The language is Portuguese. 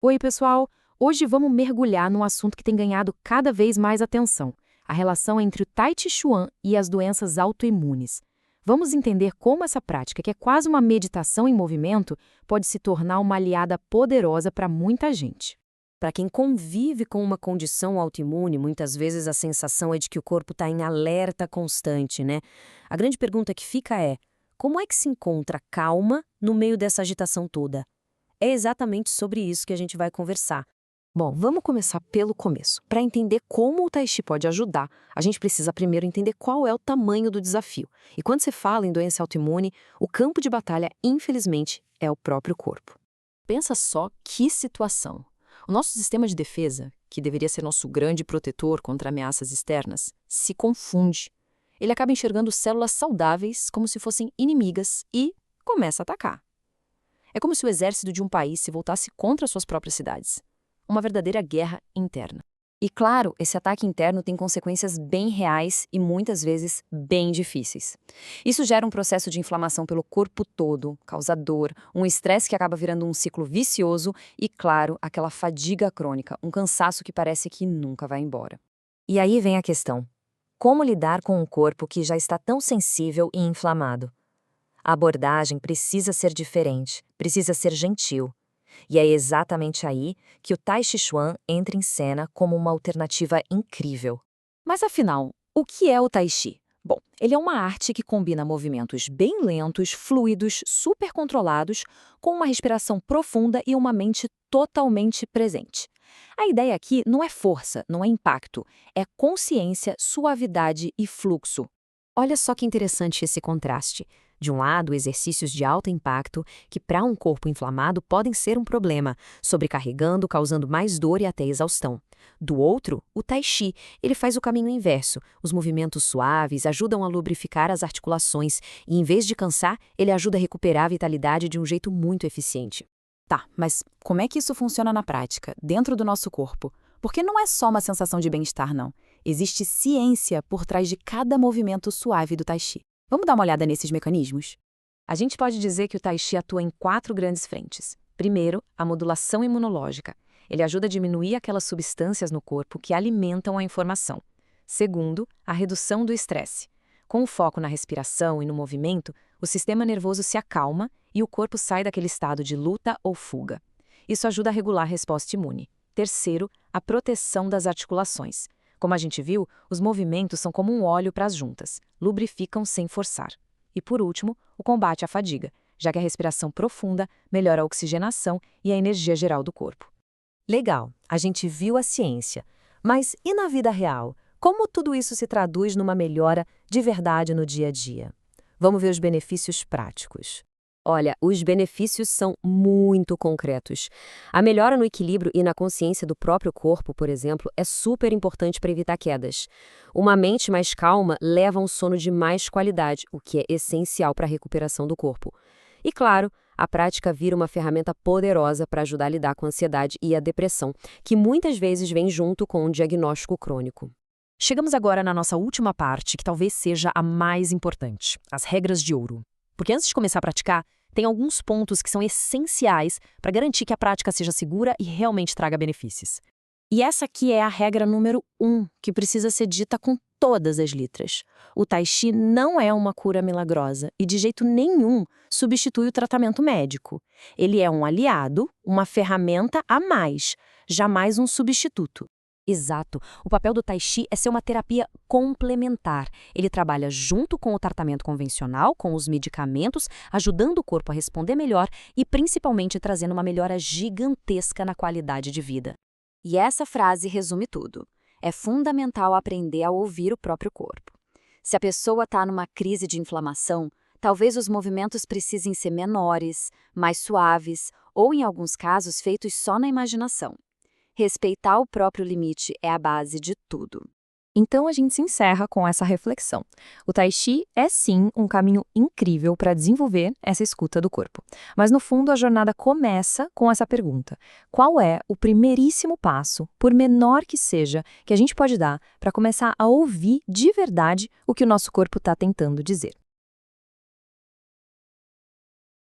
Oi, pessoal! Hoje vamos mergulhar num assunto que tem ganhado cada vez mais atenção: a relação entre o Tai Chi Chuan e as doenças autoimunes. Vamos entender como essa prática, que é quase uma meditação em movimento, pode se tornar uma aliada poderosa para muita gente. Para quem convive com uma condição autoimune, muitas vezes a sensação é de que o corpo está em alerta constante, né? A grande pergunta que fica é: como é que se encontra calma no meio dessa agitação toda? É exatamente sobre isso que a gente vai conversar. Bom, vamos começar pelo começo. Para entender como o Tai Chi pode ajudar, a gente precisa primeiro entender qual é o tamanho do desafio. E quando se fala em doença autoimune, o campo de batalha, infelizmente, é o próprio corpo. Pensa só que situação. O nosso sistema de defesa, que deveria ser nosso grande protetor contra ameaças externas, se confunde. Ele acaba enxergando células saudáveis como se fossem inimigas e começa a atacar. É como se o exército de um país se voltasse contra suas próprias cidades. Uma verdadeira guerra interna. E claro, esse ataque interno tem consequências bem reais e muitas vezes bem difíceis. Isso gera um processo de inflamação pelo corpo todo, causa dor, um estresse que acaba virando um ciclo vicioso e, claro, aquela fadiga crônica, um cansaço que parece que nunca vai embora. E aí vem a questão: como lidar com um corpo que já está tão sensível e inflamado? A abordagem precisa ser diferente, precisa ser gentil. E é exatamente aí que o Tai Chi Chuan entra em cena como uma alternativa incrível. Mas afinal, o que é o Tai Chi? Bom, ele é uma arte que combina movimentos bem lentos, fluidos, super controlados, com uma respiração profunda e uma mente totalmente presente. A ideia aqui não é força, não é impacto, é consciência, suavidade e fluxo. Olha só que interessante esse contraste. De um lado, exercícios de alto impacto, que para um corpo inflamado podem ser um problema, sobrecarregando, causando mais dor e até exaustão. Do outro, o Tai Chi, ele faz o caminho inverso. Os movimentos suaves ajudam a lubrificar as articulações e, em vez de cansar, ele ajuda a recuperar a vitalidade de um jeito muito eficiente. Tá, mas como é que isso funciona na prática, dentro do nosso corpo? Porque não é só uma sensação de bem-estar, não. Existe ciência por trás de cada movimento suave do Tai Chi. Vamos dar uma olhada nesses mecanismos? A gente pode dizer que o Tai Chi atua em 4 grandes frentes. Primeiro, a modulação imunológica. Ele ajuda a diminuir aquelas substâncias no corpo que alimentam a inflamação. Segundo, a redução do estresse. Com o foco na respiração e no movimento, o sistema nervoso se acalma e o corpo sai daquele estado de luta ou fuga. Isso ajuda a regular a resposta imune. Terceiro, a proteção das articulações. Como a gente viu, os movimentos são como um óleo para as juntas, lubrificam sem forçar. E por último, o combate à fadiga, já que a respiração profunda melhora a oxigenação e a energia geral do corpo. Legal, a gente viu a ciência. Mas e na vida real? Como tudo isso se traduz numa melhora de verdade no dia a dia? Vamos ver os benefícios práticos. Olha, os benefícios são muito concretos. A melhora no equilíbrio e na consciência do próprio corpo, por exemplo, é super importante para evitar quedas. Uma mente mais calma leva a um sono de mais qualidade, o que é essencial para a recuperação do corpo. E claro, a prática vira uma ferramenta poderosa para ajudar a lidar com a ansiedade e a depressão, que muitas vezes vem junto com um diagnóstico crônico. Chegamos agora na nossa última parte, que talvez seja a mais importante: as regras de ouro. Porque antes de começar a praticar, tem alguns pontos que são essenciais para garantir que a prática seja segura e realmente traga benefícios. E essa aqui é a regra número 1, que precisa ser dita com todas as letras. O Tai Chi não é uma cura milagrosa e de jeito nenhum substitui o tratamento médico. Ele é um aliado, uma ferramenta a mais, jamais um substituto. Exato. O papel do Tai Chi é ser uma terapia complementar. Ele trabalha junto com o tratamento convencional, com os medicamentos, ajudando o corpo a responder melhor e principalmente trazendo uma melhora gigantesca na qualidade de vida. E essa frase resume tudo. É fundamental aprender a ouvir o próprio corpo. Se a pessoa está numa crise de inflamação, talvez os movimentos precisem ser menores, mais suaves ou, em alguns casos, feitos só na imaginação. Respeitar o próprio limite é a base de tudo. Então a gente se encerra com essa reflexão. O Tai Chi é sim um caminho incrível para desenvolver essa escuta do corpo. Mas no fundo a jornada começa com essa pergunta: qual é o primeiríssimo passo, por menor que seja, que a gente pode dar para começar a ouvir de verdade o que o nosso corpo está tentando dizer?